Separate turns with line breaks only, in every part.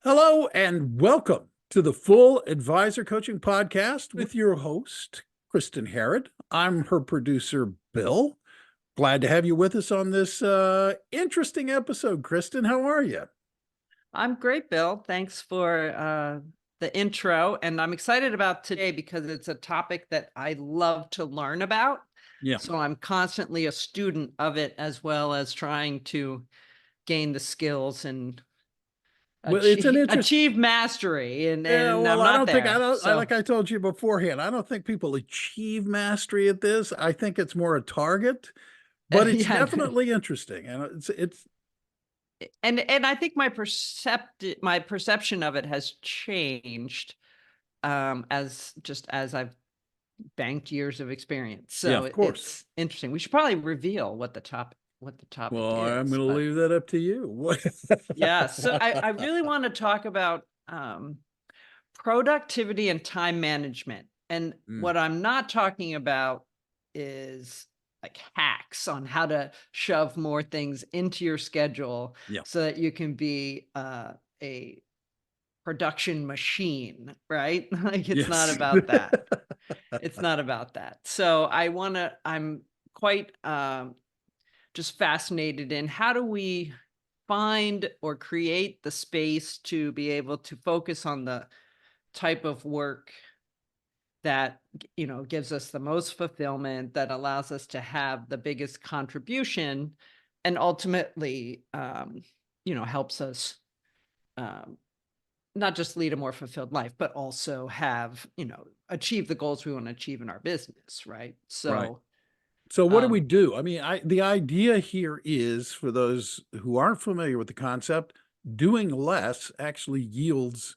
Hello and welcome to the Full Advisor Coaching Podcast with your host, Kristin Harad. I'm her producer, Bill. Glad to have you with us on this interesting episode. Kristin, how are you?
I'm great, Bill. Thanks for the intro. And I'm excited about today because it's a topic that I love to learn about.
Yeah.
So I'm constantly a student of it, as well as trying to gain the skills and
Well, it's an
achieve mastery. And
well,
I'm
I
not
don't think I
there.
don't
So
like I told you beforehand, I don't think people achieve mastery at this. I think it's more a target, but it's
yeah.
definitely interesting. And it's
And I think my perception of it has changed as I've banked years of experience.
yeah,
So
of course.
it's interesting. We should probably reveal what the topic
Well, I'm
is.
going to
But
leave that up to you.
yeah, so I really want to talk about productivity and time management. And
Mm,
what I'm not talking about is like hacks on how to shove more things into your schedule
yeah.
so that you can be a production machine, right? Like it's not
Yes.
about that. It's not about that. So I'm quite just fascinated in how do we find or create the space to be able to focus on the type of work that gives us the most fulfillment, that allows us to have the biggest contribution, and ultimately helps us um, not just lead a more fulfilled life, but also have, achieve the goals we want to achieve in our business, right?
Right.
So,
So what do we
um,
do? I mean, the idea here is, for those who aren't familiar with the concept, doing less actually yields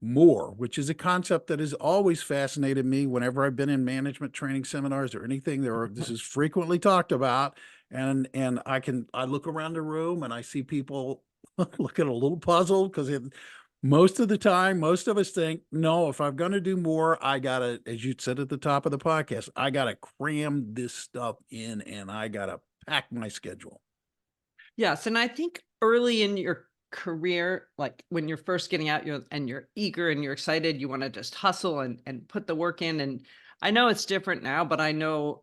more, which is a concept that has always fascinated me whenever I've been in management training seminars or anything. This is frequently talked about, and I look around the room and I see people looking a little puzzled because most of the time, most of us think, no, if I'm going to do more, I got to, as you said at the top of the podcast, I got to cram this stuff in and I got to pack my schedule.
yes. And I think early in your career, like when you're first getting out, you're eager and you're excited, you want to just hustle and put the work in. And I know it's different now, but I know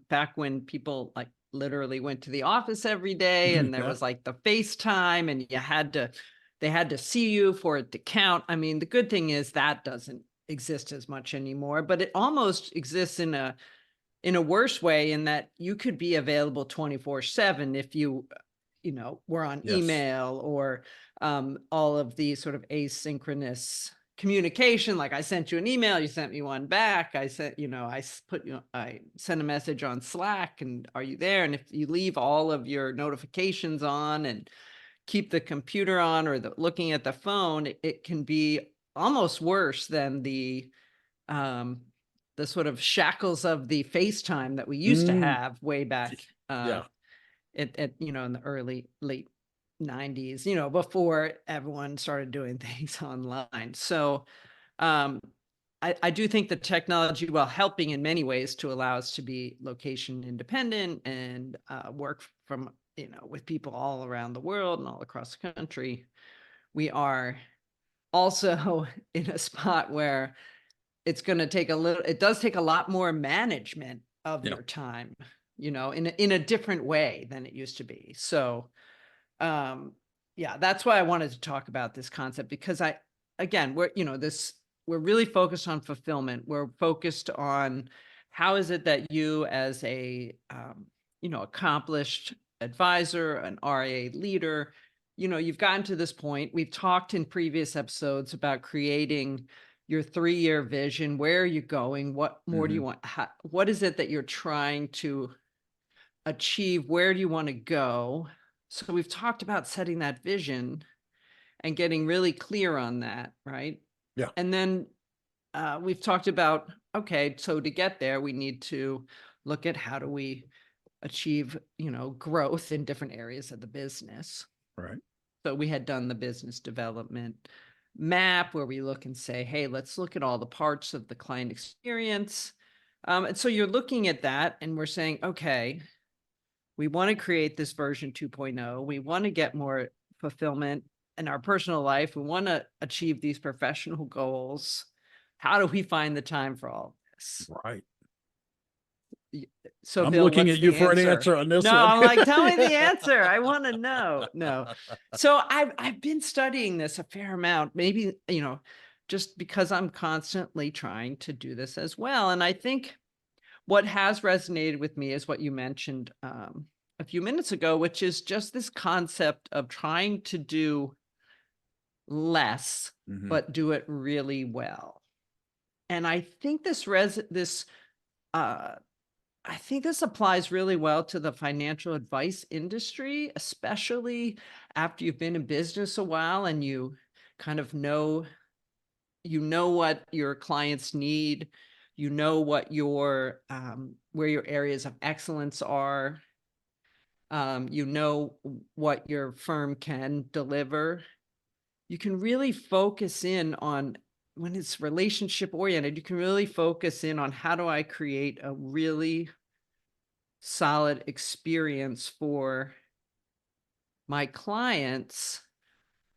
back when people like literally went to the office every day and there
Yeah.
was like the FaceTime and they had to see you for it to count. I mean, the good thing is that doesn't exist as much anymore, but it almost exists in a worse way, in that you could be available 24/7 if we're on
Yes.
email, or all of the sort of asynchronous communication. Like I sent you an email, you sent me one back. I sent, I sent a message on Slack, and are you there? And if you leave all of your notifications on and keep the computer on, or looking at the phone, it can be almost worse than um, the sort of shackles of the FaceTime that we used to
Mm,
have way back
yeah.
in the early late 90s, before everyone started doing things online. So um, I do think the technology, while helping in many ways to allow us to be location independent and work from, with people all around the world and all across the country, we are also in a spot where it does take a lot more management of
Yeah.
your time, in a different way than it used to be. So, yeah, that's why I wanted to talk about this concept, because again, we're really focused on fulfillment. We're focused on how is it that you, as a, accomplished advisor, an RA leader, you've gotten to this point. We've talked in previous episodes about creating your 3-year vision. Where are you going? What more do
Hmm.
you want? What is it that you're trying to achieve? Where do you want to go? So we've talked about setting that vision and getting really clear on that, right?
Yeah.
And then we've talked about, okay, so to get there, we need to look at how do we achieve, growth in different areas of the business.
Right.
So we had done the business development map, where we look and say, hey, let's look at all the parts of the client experience. And so you're looking at that and we're saying, okay, we want to create this version 2.0. We want to get more fulfillment. in our personal life, we want to achieve these professional goals. How do we find the time for all this?
Right.
So
I'm
Bill,
looking
what's
at you
the
for an
answer?
answer on this
No,
one.
I'm like, tell me the answer. I want to know. No. So I've been studying this a fair amount, maybe, just because I'm constantly trying to do this as well. And I think what has resonated with me is what you mentioned a few minutes ago, which is just this concept of trying to do less,
Mhm.
but do it really well. And I think uh, I think this applies really well to the financial advice industry, especially after you've been in business a while and you kind of know what your clients need, what your where your areas of excellence are, what your firm can deliver. You can really focus in on, when it's relationship oriented, you can really focus in on, how do I create a really solid experience for my clients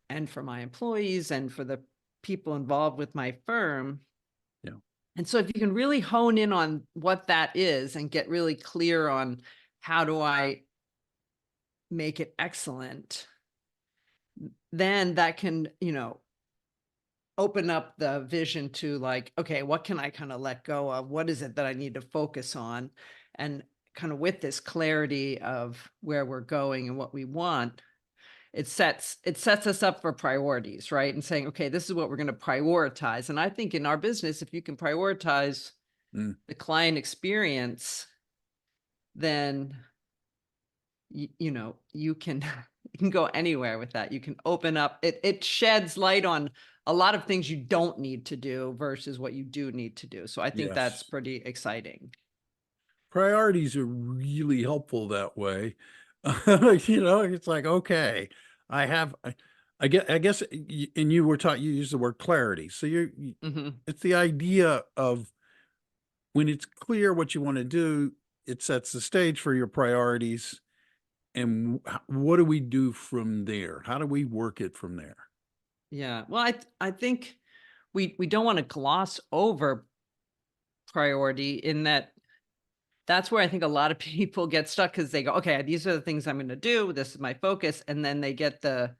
and for my employees and for the people involved with my firm.
Yeah.
And so if you can really hone in on what that is and get really clear on, how do I make it excellent, then that can, open up the vision to, like, okay, what can I kind of let go of? What is it that I need to focus on? And kind of with this clarity of where we're going and what we want, it sets us up for priorities, right? And saying, okay, this is what we're going to prioritize. And I think in our business, if you can prioritize
Mm.
the client experience, then you can you can go anywhere with that. You can open up, it sheds light on a lot of things you don't need to do versus what you do need to do. So I think that's
Yes.
pretty exciting.
Priorities are really helpful that way. It's like, okay, I have, I guess, and you used the word clarity. So
Hmm.
it's the idea of, when it's clear what you want to do, it sets the stage for your priorities. And what do we do from there? How do we work it from there?
Yeah. Well, I think we don't want to gloss over priority, in that that's where I think a lot of people get stuck, because they go, okay, these are the things I'm going to do. This is my focus. And then they get the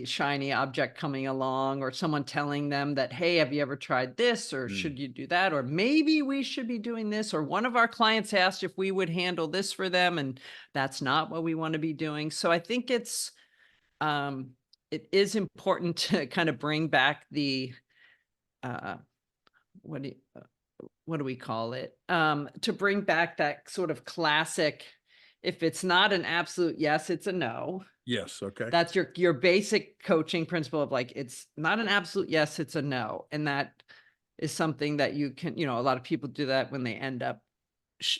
shiny object coming along, or someone telling them that, hey, have you ever tried this? Or
Mm.
should you do that? Or maybe we should be doing this. Or one of our clients asked if we would handle this for them, and that's not what we want to be doing. So I think um, it is important to kind of bring back the, uh, what do you, what do we call it? To bring back that sort of classic, if it's not an absolute yes, it's a no.
Yes. Okay.
That's your basic coaching principle of, like, it's not an absolute yes, it's a no. And that is something that you can, a lot of people do that when they end up sh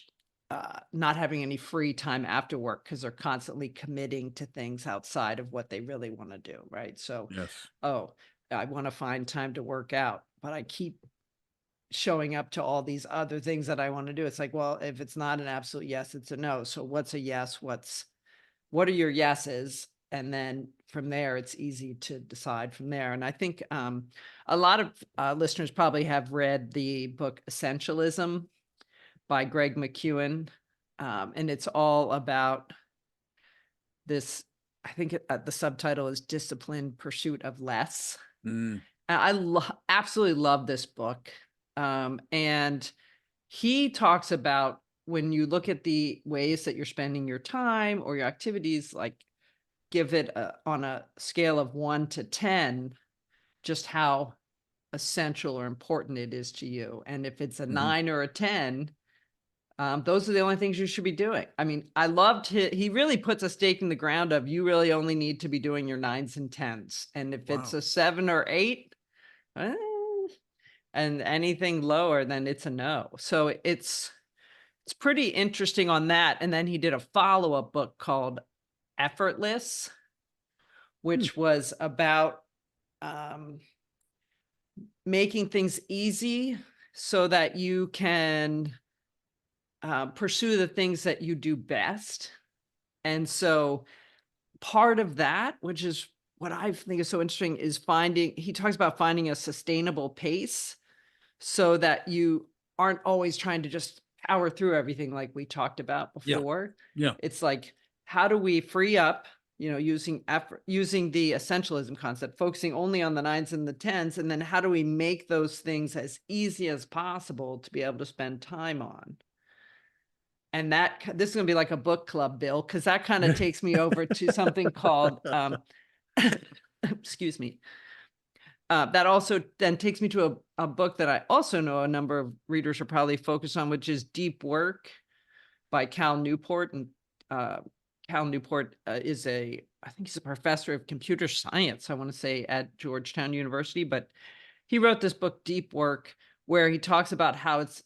not having any free time after work, because they're constantly committing to things outside of what they really want to do, right? So,
Yes.
oh, I want to find time to work out, but I keep showing up to all these other things that I want to do. It's like, well, if it's not an absolute yes, it's a no. So what's a yes? What are your yeses? And then from there, it's easy to decide from there. And I think a lot of listeners probably have read the book Essentialism by Greg McKeown. And it's all about this. I think the subtitle is Disciplined Pursuit of Less.
Mm.
And absolutely love this book. And he talks about, when you look at the ways that you're spending your time or your activities, like, give it on a scale of 1 to 10, just how essential or important it is to you. And if it's a
Mhm.
9 or a 10, those are the only things you should be doing. I mean, I loved he really puts a stake in the ground of, you really only need to be doing your 9s and 10s. And if it's
Wow.
a 7 or 8, eh, and anything lower, then it's a no. So it's pretty interesting on that. And then he did a follow-up book called Effortless,
Hmm.
which was about um, making things easy so that you can pursue the things that you do best. And so part of that, which is what I think is so interesting is he talks about finding a sustainable pace so that you aren't always trying to just power through everything like we talked about
Yeah.
before.
Yeah.
It's like, how do we free up, using effort, using the essentialism concept, focusing only on the nines and the tens, and then how do we make those things as easy as possible to be able to spend time on? And this is going to be like a book club, Bill, because that kind of takes me over to something called, excuse me. That also then takes me to a book that I also know a number of readers are probably focused on, which is Deep Work by Cal Newport. And Cal Newport I think he's a professor of computer science, I want to say, at Georgetown University. But he wrote this book, Deep Work, where he talks about how it's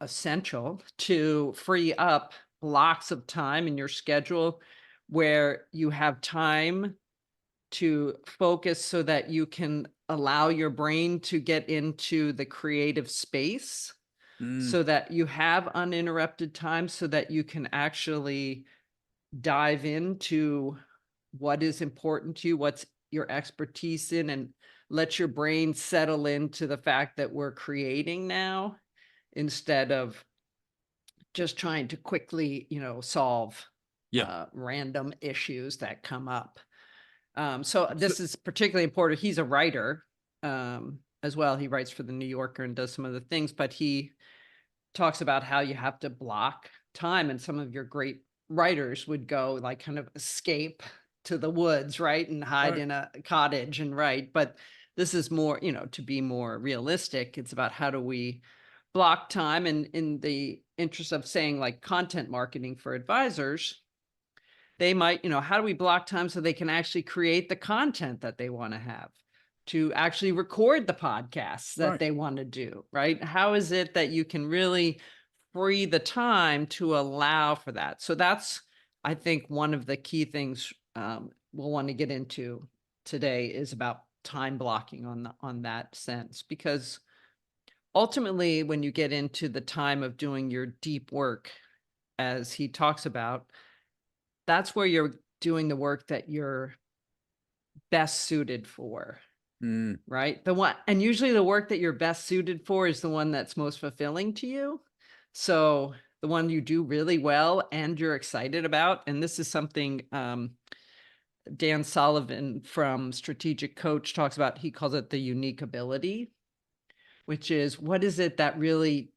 essential to free up blocks of time in your schedule where you have time to focus so that you can allow your brain to get into the creative space,
Mm,
so that you have uninterrupted time, so that you can actually dive into what is important to you, what's your expertise in, and let your brain settle into the fact that we're creating now instead of just trying to quickly, solve
yeah.
random issues that come up. So
So,
this is particularly important. He's a writer as well. He writes for the New Yorker and does some other things, but he talks about how you have to block time. And some of your great writers would go like kind of escape to the woods, right? And hide
right.
in a cottage and write. But this is more, to be more realistic. It's about how do we block time. And in the interest of saying like content marketing for advisors, they might, how do we block time so they can actually create the content that they want to have, to actually record the podcasts that
Right.
they want to do, right? How is it that you can really free the time to allow for that? So that's, I think, one of the key things we'll want to get into today is about time blocking on that sense, because ultimately, when you get into the time of doing your deep work, as he talks about, that's where you're doing the work that you're best suited for,
Mm,
right? And usually the work that you're best suited for is the one that's most fulfilling to you. So the one you do really well and you're excited about. And this is something Dan Sullivan from Strategic Coach talks about. He calls it the unique ability, which is what is it that really,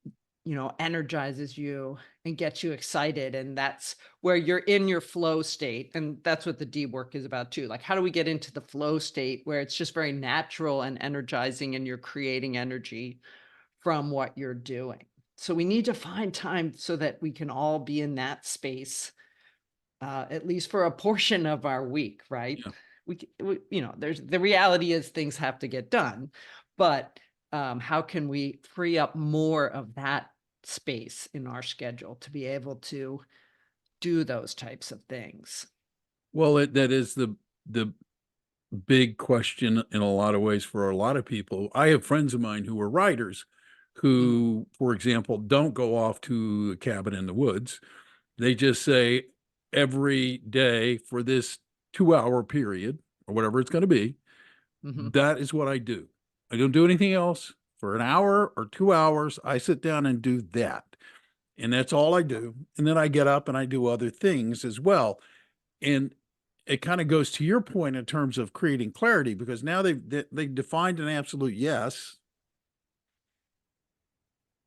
energizes you and gets you excited. And that's where you're in your flow state. And that's what the D work is about too. Like, how do we get into the flow state where it's just very natural and energizing and you're creating energy from what you're doing? So we need to find time so that we can all be in that space, at least for a portion of our week, right?
yeah.
There's the reality is things have to get done, but how can we free up more of that space in our schedule to be able to do those types of things?
Well, that is the big question in a lot of ways for a lot of people. I have friends of mine who are writers
Mhm.
who, for example, don't go off to a cabin in the woods. They just say every day for this 2 hour period or whatever it's going to be,
Mhm.
that is what I do. I don't do anything else for an hour or 2 hours. I sit down and do that. And that's all I do. And then I get up and I do other things as well. And it kind of goes to your point in terms of creating clarity, because now they defined an absolute yes.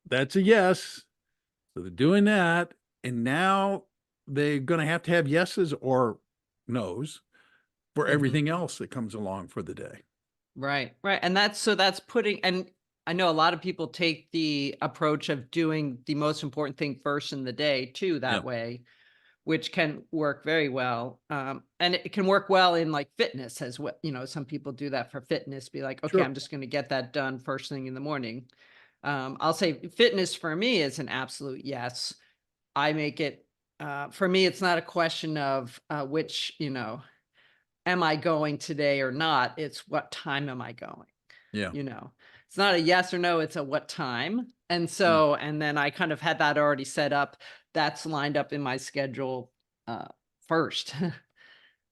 That's a yes. So they're doing that. And now they're going to have yeses or nos for
Mhm.
everything else that comes along for the day.
Right, right. And that's putting, and I know a lot of people take the approach of doing the most important thing first in the day too,
Yeah,
that way, which can work very well. And it can work well in like fitness as well. Some people do that for fitness, be like, okay,
sure.
I'm just going to get that done first thing in the morning. I'll say fitness for me is an absolute yes. I make it, for me, it's not a question of which, am I going today or not? It's what time am I going?
Yeah.
You know, it's not a yes or no, it's a what time. And
Mm.
so, and then I kind of had that already set up. That's lined up in my schedule first.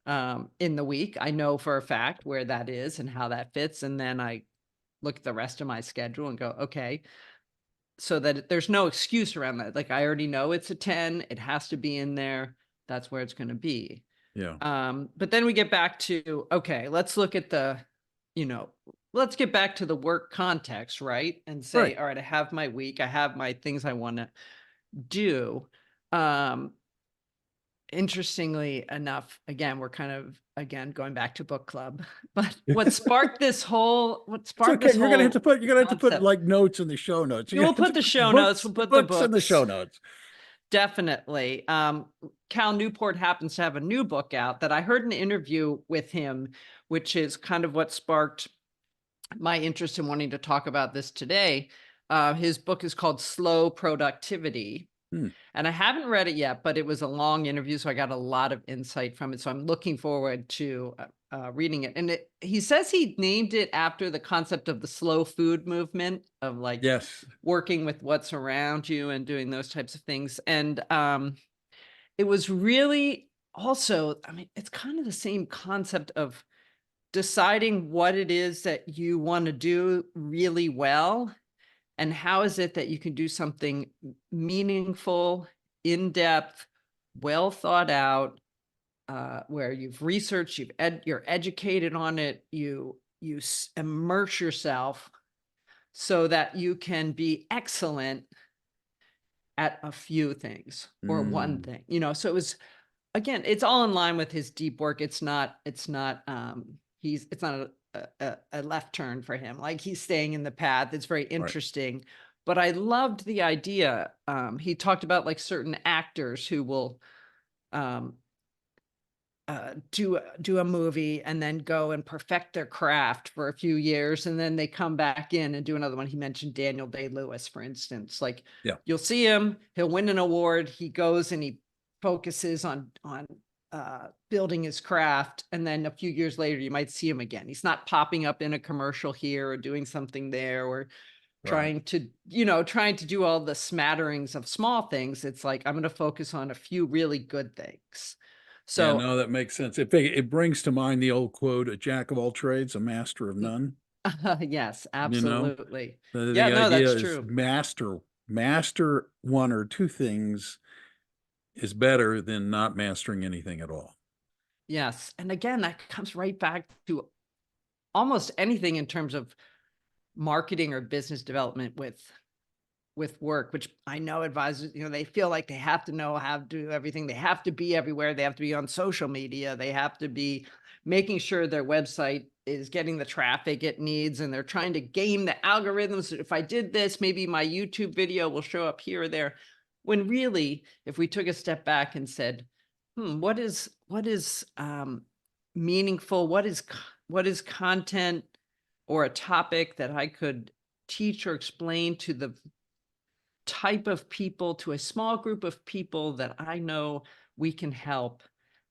in the week. I know for a fact where that is and how that fits. And then I look at the rest of my schedule and go, okay, so that there's no excuse around that. Like I already know it's a 10, it has to be in there. That's where it's going to be.
Yeah.
But then we get back to, okay, let's look at the, you know, let's get back to the work context, right? And say,
Right.
all right, I have my week, I have my things I want to do. Um, Interestingly enough, again, we're kind of again going back to book club, but what sparked
It's okay. You're gonna have to put
concept.
like notes in the show notes. You
We'll
have to
put the
put
show notes, we'll put the
books in the show
books.
notes.
Definitely. Cal Newport happens to have a new book out that I heard an interview with him, which is kind of what sparked my interest in wanting to talk about this today. His book is called Slow Productivity.
Hmm.
And I haven't read it yet, but it was a long interview, so I got a lot of insight from it. So I'm looking forward to reading it. And he says he named it after the concept of the slow food movement of like
Yes.
working with what's around you and doing those types of things. And it was really also, I mean, it's kind of the same concept of deciding what it is that you want to do really well and how is it that you can do something meaningful, in-depth, well thought out, where you've researched, you're educated on it, you immerse yourself so that you can be excellent at a few things or one thing, you know. So it was, again, it's all in line with his deep work. It's not it's not a left turn for him. Like he's staying in the path. It's very
Right.
interesting. But I loved the idea. He talked about like certain actors who will um, do a movie and then go and perfect their craft for a few years, and then they come back in and do another one. He mentioned Daniel Day-Lewis, for instance. Like
Yeah.
you'll see him, he'll win an award, he goes and he focuses on building his craft, and then a few years later you might see him again. He's not popping up in a commercial here or doing something there or
Right.
trying to do all the smatterings of small things. It's like I'm going to focus on a few really good things.
Yeah,
So
no, that makes sense. It brings to mind the old quote, a jack of all trades, a master of none.
yes,
You know,
absolutely. Yeah,
the
no,
idea
that's
is
true.
master one or two things is better than not mastering anything at all.
Yes. And again, that comes right back to almost anything in terms of marketing or business development with work, which I know advisors, they feel like they have to know how to do everything. They have to be everywhere. They have to be on social media. They have to be making sure their website is getting the traffic it needs. And they're trying to game the algorithms. If I did this, maybe my YouTube video will show up here or there. When really, if we took a step back and said, what is meaningful? What is content or a topic that I could teach or explain to the type of people, to a small group of people that I know we can help?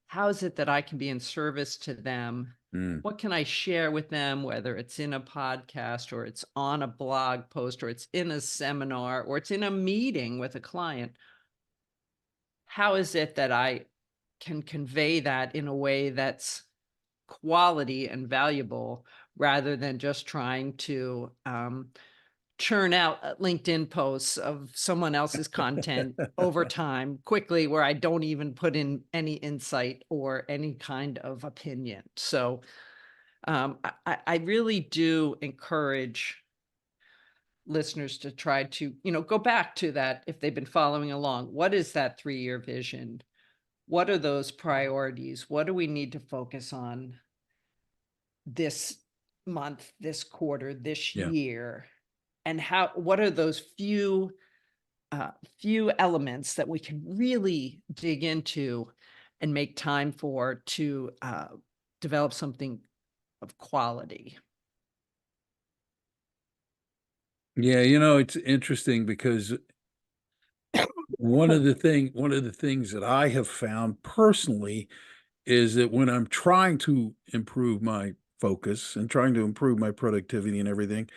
How is it that I can be in service to them?
Mm.
What can I share with them, whether it's in a podcast or it's on a blog post or it's in a seminar or it's in a meeting with a client? How is it that I can convey that in a way that's quality and valuable rather than just trying to churn out LinkedIn posts of someone else's content over time quickly where I don't even put in any insight or any kind of opinion. So I really do encourage listeners to try to, go back to that if they've been following along. What is that 3-year vision? What are those priorities? What do we need to focus on this month, this quarter, this
Yeah.
year? And what are those few elements that we can really dig into and make time for to develop something of quality?
Yeah, it's interesting because one of the things that I have found personally is that when I'm trying to improve my focus and trying to improve my productivity and everything,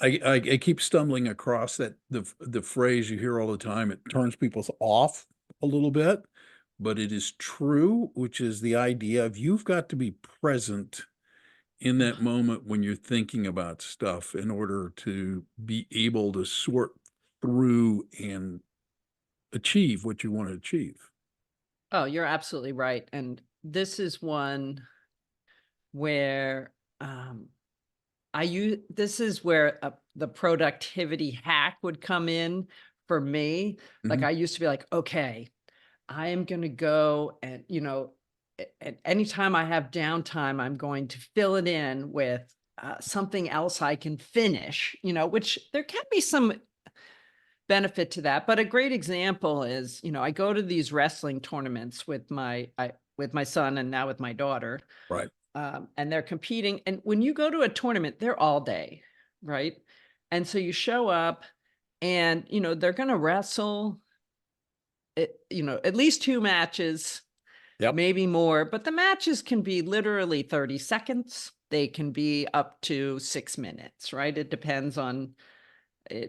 I keep stumbling across the phrase you hear all the time. It turns people off a little bit, but it is true, which is the idea of you've got to be present in that moment when you're thinking about stuff in order to be able to sort through and achieve what you want to achieve.
Oh, you're absolutely right. And this is one where this is where the productivity hack would come in for me. Like
Mhm.
I used to be like, okay, I am going to go and, anytime I have downtime, I'm going to fill it in with something else I can finish, which there can be some benefit to that. But a great example is, I go to these wrestling tournaments with with my son and now with my daughter,
Right.
and they're competing. And when you go to a tournament, they're all day, right? And so you show up, and they're going to wrestle, at least 2 matches,
Yep.
maybe more. But the matches can be literally 30 seconds. They can be up to 6 minutes, right? It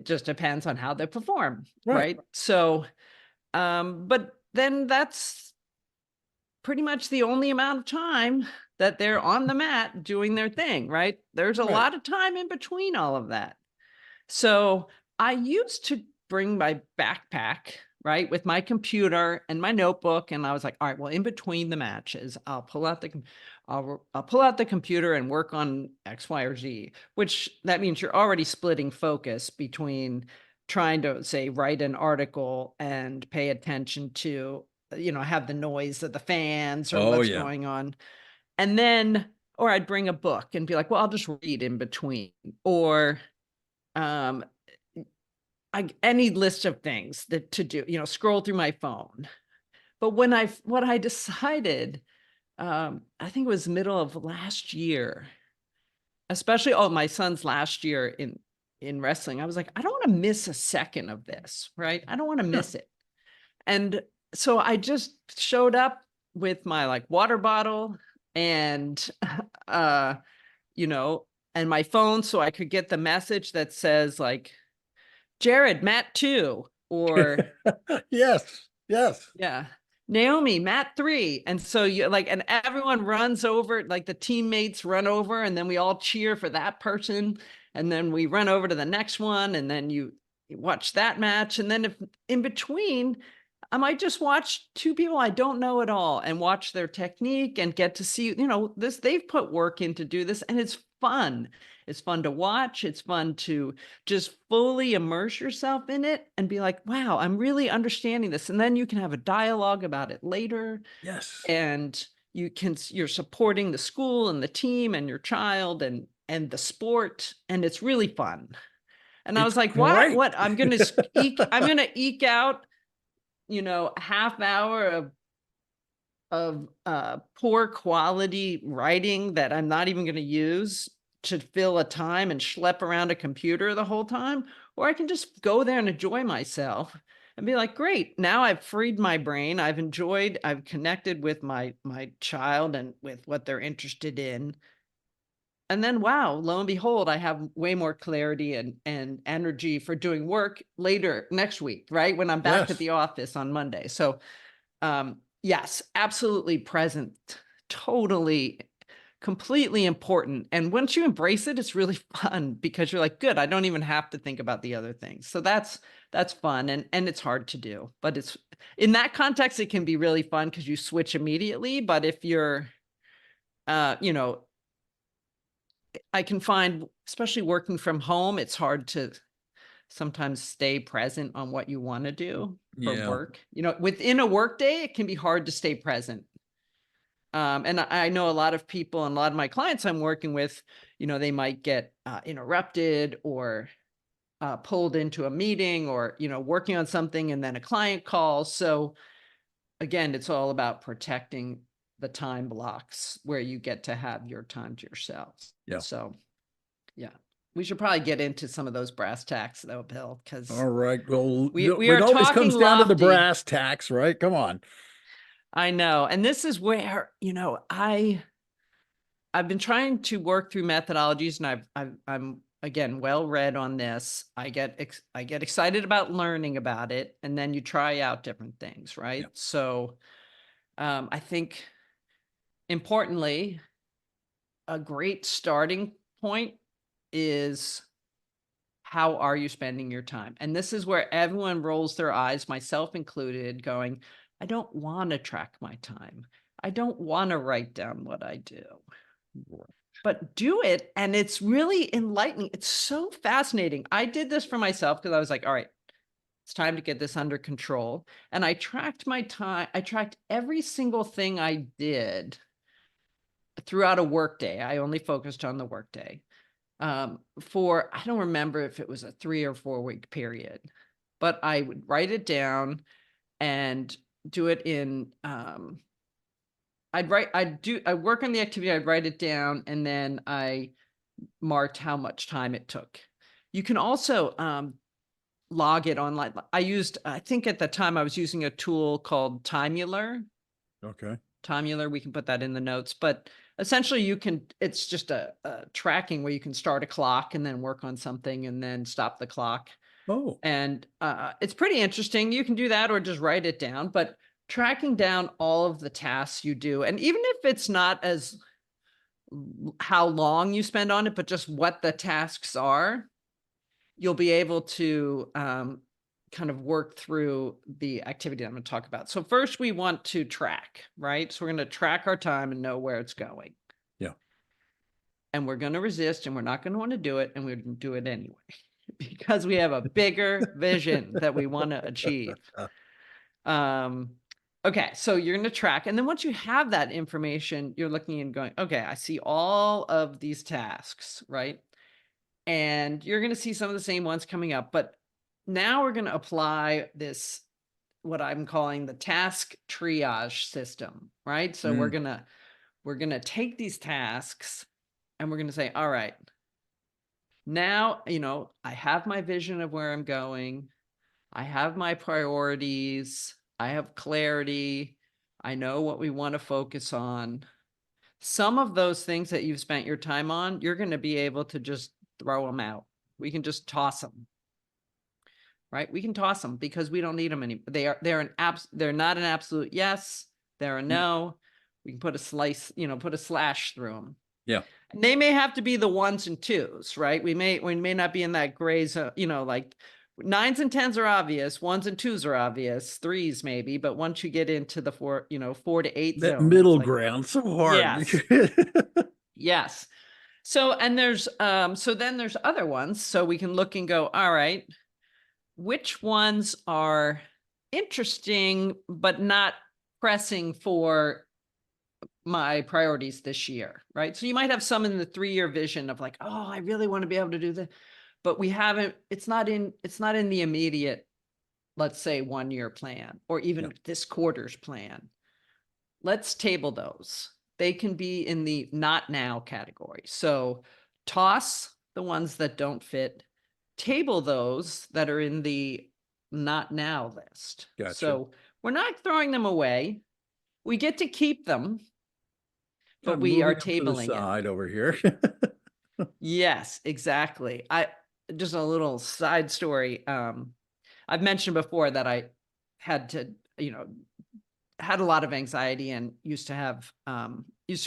just depends on how they perform,
Right.
right? So, but then that's pretty much the only amount of time that they're on the mat doing their thing, right? There's a
Right.
lot of time in between all of that. So I used to bring my backpack, right, with my computer and my notebook, and I was like, all right, well, in between the matches, I'll pull out the computer and work on X, Y, or Z, which that means you're already splitting focus between trying to say write an article and pay attention to, have the noise of the fans or
Oh,
what's
yeah.
going on. And then, or I'd bring a book and be like, well, I'll just read in between. Or um any list of things that to do, scroll through my phone. But what I decided, I think it was middle of last year, especially my son's last year in wrestling, I was like, I don't want to miss a second of this, right? I don't want to
Yeah.
miss it. And so I just showed up with my like water bottle and uh you know and my phone, so I could get the message that says like, Jared, Matt 2, or
Yes. Yes.
yeah, Naomi, Matt 3. And so and everyone runs over, like the teammates run over, and then we all cheer for that person. And then we run over to the next one, and then you watch that match. And then if in between, I might just watch two people I don't know at all and watch their technique and get to see, they've put work in to do this, and it's fun. It's fun to watch. It's fun to just fully immerse yourself in it and be like, wow, I'm really understanding this. And then you can have a dialogue about it later,
Yes.
and you're supporting the school and the team and your child and the sport, and it's really fun. And I
It's
was like,
great.
what? I'm gonna eke out, a half hour of poor quality writing that I'm not even going to use to fill a time and schlep around a computer the whole time. Or I can just go there and enjoy myself and be like, great, now I've freed my brain. I've connected with my child and with what they're interested in. And then, wow, lo and behold, I have way more clarity and energy for doing work later next week, right? When I'm back at
Yes.
the office on Monday. So yes, absolutely present, totally, completely important. And once you embrace it, it's really fun because you're like, good, I don't even have to think about the other things. So that's fun, and it's hard to do, but it's in that context, it can be really fun because you switch immediately. But if you're, you know, I can find, especially working from home, it's hard to sometimes stay present on what you want to do for
Yeah.
work. Within a work day, it can be hard to stay present. And I know a lot of people and a lot of my clients I'm working with, they might get interrupted or pulled into a meeting or, working on something and then a client calls. So again, it's all about protecting the time blocks where you get to have your time to yourself.
Yeah.
So yeah, we should probably get into some of those brass tacks though, Bill, because
All right. Well,
we
it
are
always
talking
comes down to the
lofty.
brass tacks, right? Come on.
I know. And this is where, I've been trying to work through methodologies, and I'm again well read on this. I get excited about learning about it, and then you try out different things,
Yeah.
right? So I think importantly, a great starting point is how are you spending your time? And this is where everyone rolls their eyes, myself included, going, I don't want to track my time. I don't want to write down what I do. But do it, and it's really enlightening. It's so fascinating. I did this for myself because I was like, all right, it's time to get this under control. And I tracked my time. I tracked every single thing I did throughout a workday. I only focused on the workday for, I don't remember if it was a 3 or 4 week period, but I would write it down and do it in, I'd work on the activity, I'd write it down, and then I marked how much time it took. You can also log it online. I think at the time I was using a tool called Timular.
Okay.
Timular, we can put that in the notes, but essentially it's just a tracking where you can start a clock and then work on something and then stop the clock.
Oh,
And it's pretty interesting. You can do that or just write it down, but tracking down all of the tasks you do, and even if it's not as how long you spend on it, but just what the tasks are, you'll be able to kind of work through the activity I'm going to talk about. So first we want to track, right? So we're going to track our time and know where it's going.
yeah.
And we're going to resist and we're not going to want to do it. And we're going to do it anyway, because we have a bigger vision that we want to achieve. Okay, so you're going to track. And then once you have that information, you're looking and going, okay, I see all of these tasks, right? And you're going to see some of the same ones coming up, but now we're going to apply this, what I'm calling the task triage system, right? So we're going to take these tasks and we're going to say, all right, now, I have my vision of where I'm going. I have my priorities. I have clarity. I know what we want to focus on. Some of those things that you've spent your time on, you're going to be able to just throw them out. We can just toss them. Right? We can toss them because we don't need them anymore. They're not an absolute yes. They're a no. We can put a slash through them.
Yeah.
And they may have to be the 1s and 2s, right? We may not be in that gray zone, like 9s and 10s are obvious, 1s and 2s are obvious, 3s maybe, but once you get into the 4 to 8
That
zone,
middle
like,
ground, so hard.
yes. Yes. So, and there's then there's other ones. So we can look and go, all right, which ones are interesting, but not pressing for my priorities this year, right? So you might have some in the 3-year vision of like, oh, I really want to be able to do this, but it's not in the immediate, let's say 1-year plan or even this quarter's plan. Let's table those. They can be in the not now category. So toss the ones that don't fit, table those that are in the not now list.
Gotcha.
So we're not throwing them away. We get to keep them, but we are tabling it.
Over here.
Yes, exactly. Just a little side story. I've mentioned before that I had to, had a lot of anxiety and used to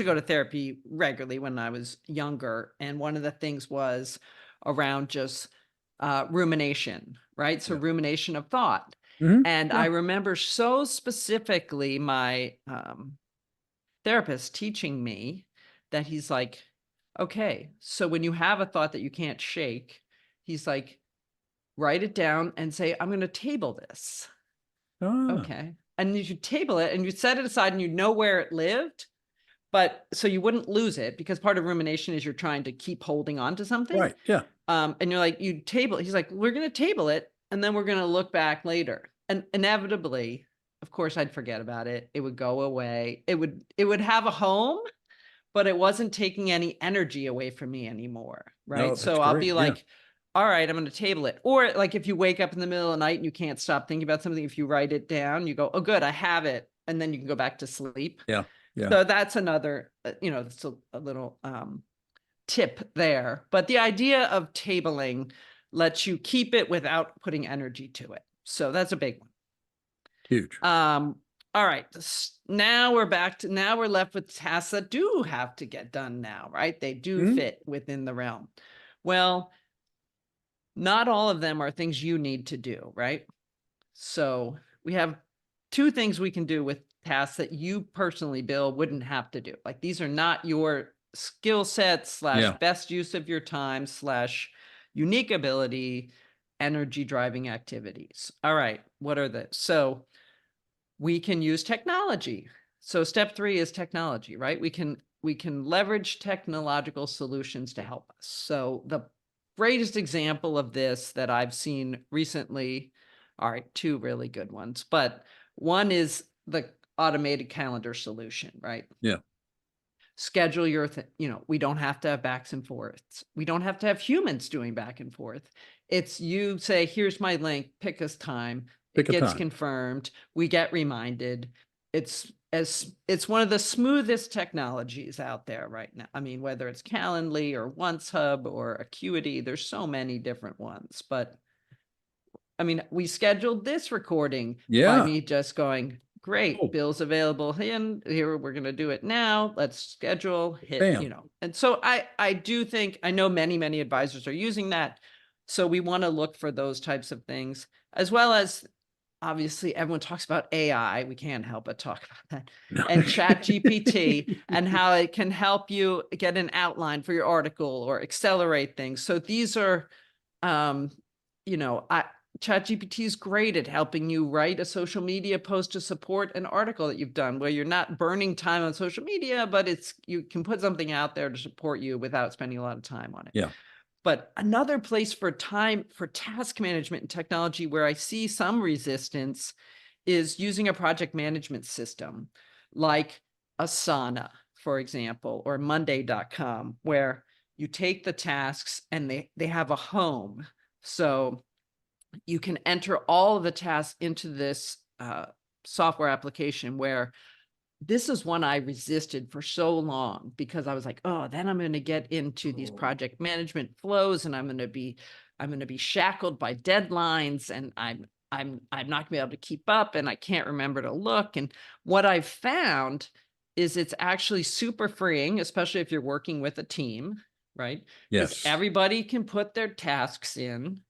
go to therapy regularly when I was younger. And one of the things was around just rumination, right? So rumination of thought. And I remember so specifically my therapist teaching me that he's like, okay, so when you have a thought that you can't shake, he's like, write it down and say, I'm going to table this. Okay. And you should table it and you set it aside and you know where it lived, but so you wouldn't lose it, because part of rumination is you're trying to keep holding on to something.
Right. Yeah.
And you're like, you table it. He's like, we're going to table it and then we're going to look back later. And inevitably, of course, I'd forget about it. It would go away. It would have a home, but it wasn't taking any energy away from me anymore. Right.
No,
So I'll be like, all right, I'm going to table it. Or like if you wake up in the middle of the night and you can't stop thinking about something, if you write it down, you go, oh, good, I have it. And then you can go back to sleep.
Yeah. Yeah.
So that's another, it's a little tip there. But the idea of tabling lets you keep it without putting energy to it. So that's a big one.
Huge.
all right, now we're left with tasks that do have to get done now, right? They do fit within the realm. Well, not all of them are things you need to do, right? So we have two things we can do with tasks that you personally, Bill, wouldn't have to do. Like, these are not your skill set /
Yeah.
best use of your time / unique ability, energy driving activities. All right, what are the, so we can use technology. So step 3 is technology, right? We can leverage technological solutions to help us. So the greatest example of this that I've seen recently, all right, two really good ones, but one is the automated calendar solution, right?
Yeah.
Schedule your, we don't have to have backs and forths. We don't have to have humans doing back and forth. It's you say, here's my link, pick a time.
Pick
It
a
gets
time.
confirmed. We get reminded. It's one of the smoothest technologies out there right now. I mean, whether it's Calendly or OneShub or Acuity, there's so many different ones. But I mean, we scheduled this recording by
Yeah.
me just going, great,
Oh.
Bill's available. And here, we're going to do it now. Let's schedule, hit,
Bam.
And so I do think, I know many advisors are using that. So we want to look for those types of things, as well as, obviously, everyone talks about AI. We can't help but talk about that.
No.
And ChatGPT and how it can help you get an outline for your article or accelerate things. So these are, ChatGPT is great at helping you write a social media post to support an article that you've done, where you're not burning time on social media, but you can put something out there to support you without spending a lot of time on it.
Yeah.
But another place for task management and technology where I see some resistance is using a project management system like Asana, for example, or Monday.com, where you take the tasks and they have a home. So you can enter all of the tasks into this software application, where this is one I resisted for so long, because I was like, oh, then I'm going to get into these project management flows, and I'm going to be shackled by deadlines, and I'm not going to be able to keep up, and I can't remember to look. And what I've found is it's actually super freeing, especially if you're working with a team, right? Because
Yes.
everybody can put their tasks in.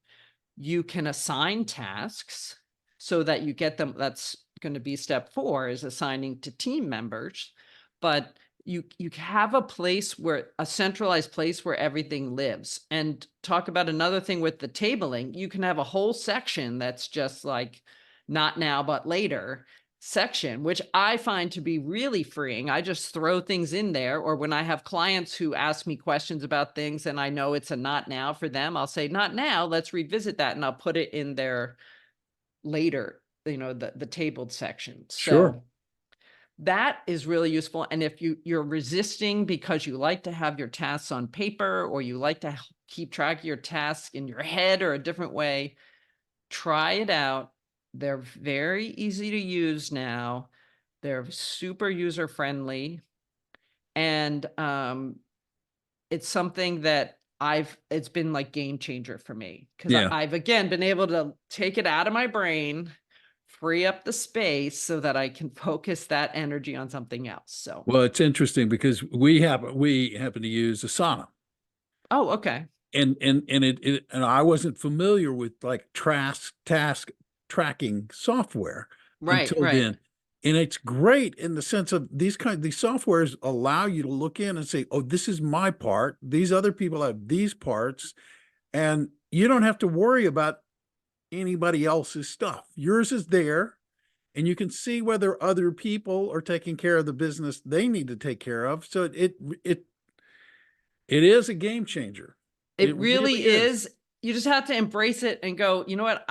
You can assign tasks so that you get them. That's going to be step 4, is assigning to team members. But you have a centralized place where everything lives. And talk about another thing with the tabling, you can have a whole section that's just like not now, but later section, which I find to be really freeing. I just throw things in there, or when I have clients who ask me questions about things and I know it's a not now for them, I'll say, not now, let's revisit that, and I'll put it in there later, the tabled section.
Sure.
So that is really useful. And if you're resisting because you like to have your tasks on paper, or you like to keep track of your tasks in your head or a different way, try it out. They're very easy to use now. They're super user friendly. And it's something that it's been like game changer for me, because
Yeah.
I've again been able to take it out of my brain, free up the space so that I can focus that energy on something else. So,
Well, it's interesting because we happen to use Asana.
oh, okay.
And I wasn't familiar with like task tracking software
Right,
until
right.
then. And it's great in the sense of these softwares allow you to look in and say, oh, this is my part. These other people have these parts. And you don't have to worry about anybody else's stuff. Yours is there, and you can see whether other people are taking care of the business they need to take care of. So it is a game changer.
It really is. You just have to embrace it and go, you know what?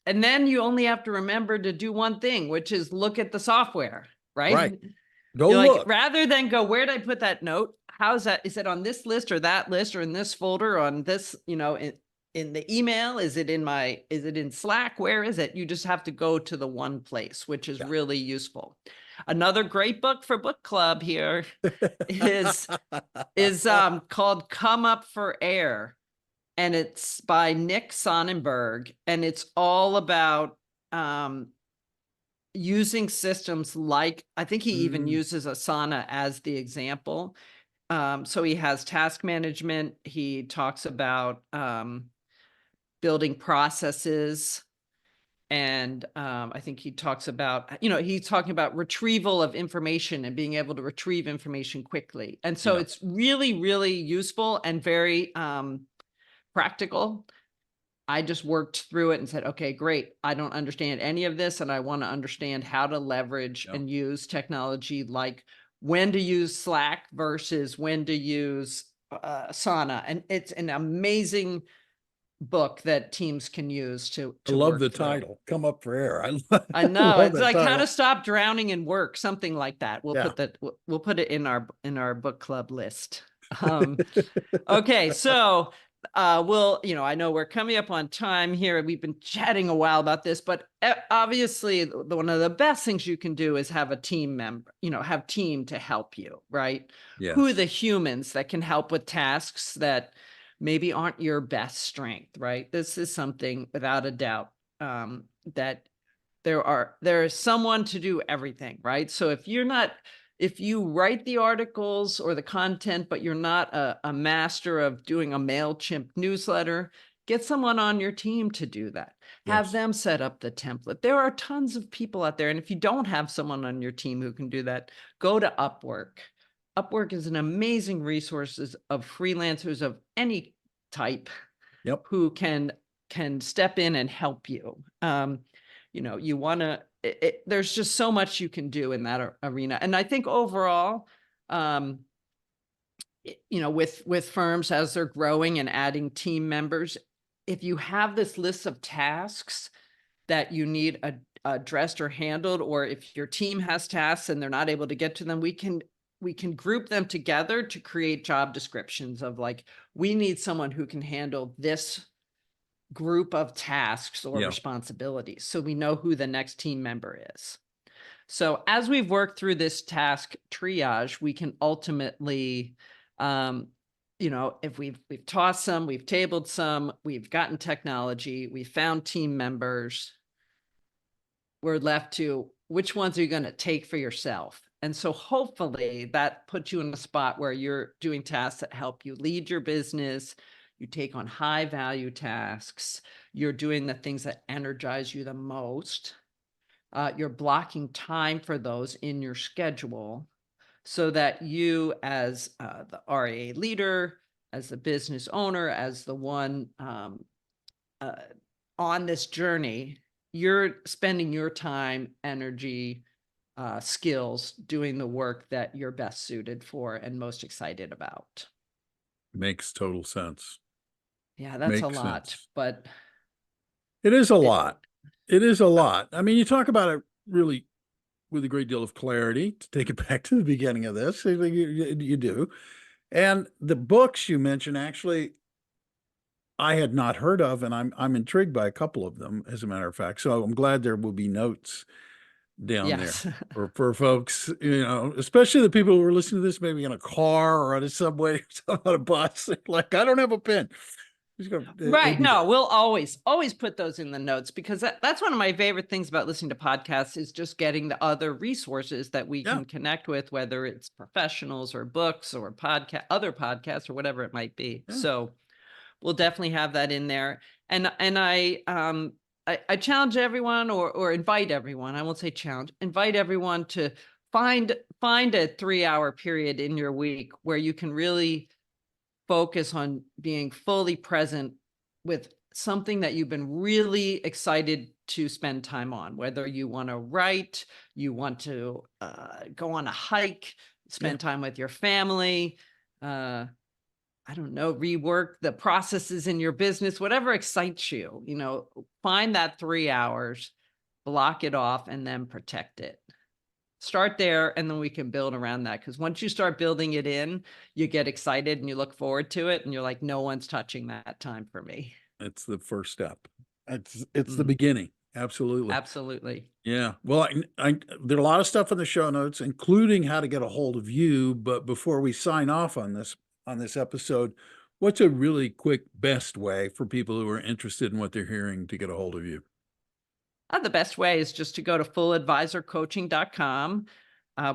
And then you only have to remember to do one thing, which is look at the software, right?
Right. Go
You're
look.
like, rather than go, where did I put that note? How's that? Is it on this list or that list, or in this folder, or on this, in the email? Is it in Slack? Where is it? You just have to go to the one place, which is really useful. Another great book for book club here is called Come Up for Air, and it's by Nick Sonnenberg, and it's all about using systems like, I think he even uses Asana as the example. So he has task management. He talks about building processes. And I think he talks about, he's talking about retrieval of information and being able to retrieve information quickly. And so it's really, really useful and very practical. I just worked through it and said, okay, great. I don't understand any of this. And I want to understand how to leverage and use technology, like when to use Slack versus when to use Asana. And it's an amazing book that teams can use to
I love the
work through.
title, Come Up for Air.
I know,
love
it's
that
like how to
title.
stop drowning in work, something like that. We'll
Yeah.
put that, we'll put it in our book club list. Okay, so I know we're coming up on time here. We've been chatting a while about this, but obviously one of the best things you can do is have a team member, have team to help you, right?
Yes.
Who are the humans that can help with tasks that maybe aren't your best strength, right? This is something without a doubt that there is someone to do everything, right? So if you write the articles or the content, but you're not a master of doing a MailChimp newsletter, get someone on your team to do that. Have them set up the template. There are tons of people out there. And if you don't have someone on your team who can do that, go to Upwork. Upwork is an amazing resource of freelancers of any type who can step in and help you. You want to, there's just so much you can do in that arena. And I think overall, with firms as they're growing and adding team members, if you have this list of tasks that you need addressed or handled, or if your team has tasks and they're not able to get to them, we can group them together to create job descriptions of like, we need someone who can handle this group of tasks or responsibilities, so we know who the next team member is. So as we've worked through this task triage, we can ultimately, if we've tossed some, we've tabled some, we've gotten technology, we found team members, we're left to which ones are you going to take for yourself? And so hopefully that puts you in a spot where you're doing tasks that help you lead your business. You take on high value tasks. You're doing the things that energize you the most. You're blocking time for those in your schedule so that you, as the RAA leader, as the business owner, as the one on this journey, you're spending your time, energy, skills doing the work that you're best suited for and most excited about.
Makes total sense.
Yeah, that's a lot, but
it is a lot. It is a lot. I mean, you talk about it really with a great deal of clarity, to take it back to the beginning of this. You do. And the books you mentioned, actually, I had not heard of, and I'm intrigued by a couple of them, as a matter of fact. So I'm glad there will be notes down there for folks, especially the people who are listening to this maybe in a car or on a subway or on a bus. Like, I don't have a pen.
Right. No, we'll always put those in the notes, because that's one of my favorite things about listening to podcasts, is just getting the other resources that we can connect with, whether it's professionals or books or other podcasts or whatever it might be. So we'll definitely have that in there. And I challenge everyone, or invite everyone. I won't say challenge, invite everyone to find a 3-hour period in your week where you can really focus on being fully present with something that you've been really excited to spend time on, whether you want to write, you want to go on a hike, spend time with your family, I don't know, rework the processes in your business, whatever excites you, find that 3 hours, block it off, and then protect it. Start there, and then we can build around that. Because once you start building it in, you get excited and you look forward to it, and you're like, no one's touching that time for me.
It's the first step. It's the beginning. Absolutely.
Absolutely.
Yeah. Well, there are a lot of stuff in the show notes, including how to get a hold of you. But before we sign off on this episode, what's a really quick, best way for people who are interested in what they're hearing to get a hold of you?
The best way is just to go to fulladvisorcoaching.com.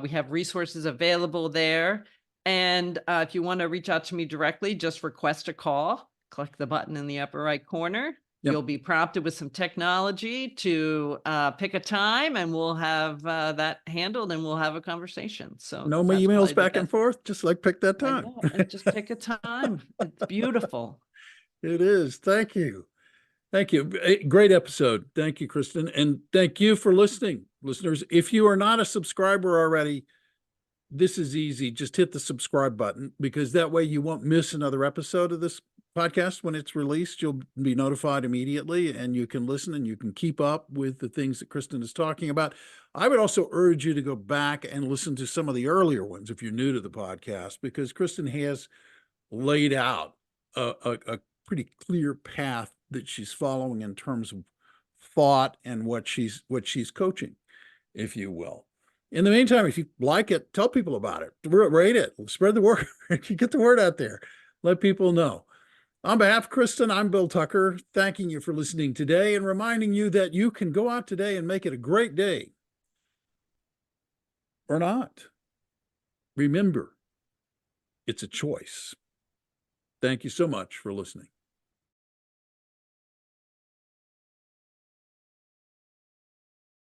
We have resources available there. And if you want to reach out to me directly, just request a call. Click the button in the upper right corner.
Yep.
You'll be prompted with some technology to pick a time, and we'll have that handled, and we'll have a conversation. So
No
that's
emails
probably the
back and
best.
forth, just like pick that
I
time.
know, and just pick a time. It's beautiful.
It is. Thank you. Thank you. Great episode. Thank you, Kristin. And thank you for listening. Listeners, if you are not a subscriber already, this is easy. Just hit the subscribe button, because that way you won't miss another episode of this podcast when it's released. You'll be notified immediately, and you can listen and you can keep up with the things that Kristin is talking about. I would also urge you to go back and listen to some of the earlier ones if you're new to the podcast, because Kristin has laid out a pretty clear path that she's following in terms of thought and what she's coaching, if you will. In the meantime, if you like it, tell people about it, rate it, spread the word, get the word out there, let people know. On behalf of Kristin, I'm Bill Tucker, thanking you for listening today and reminding you that you can go out today and make it a great day. Or not. Remember, it's a choice. Thank you so much for listening.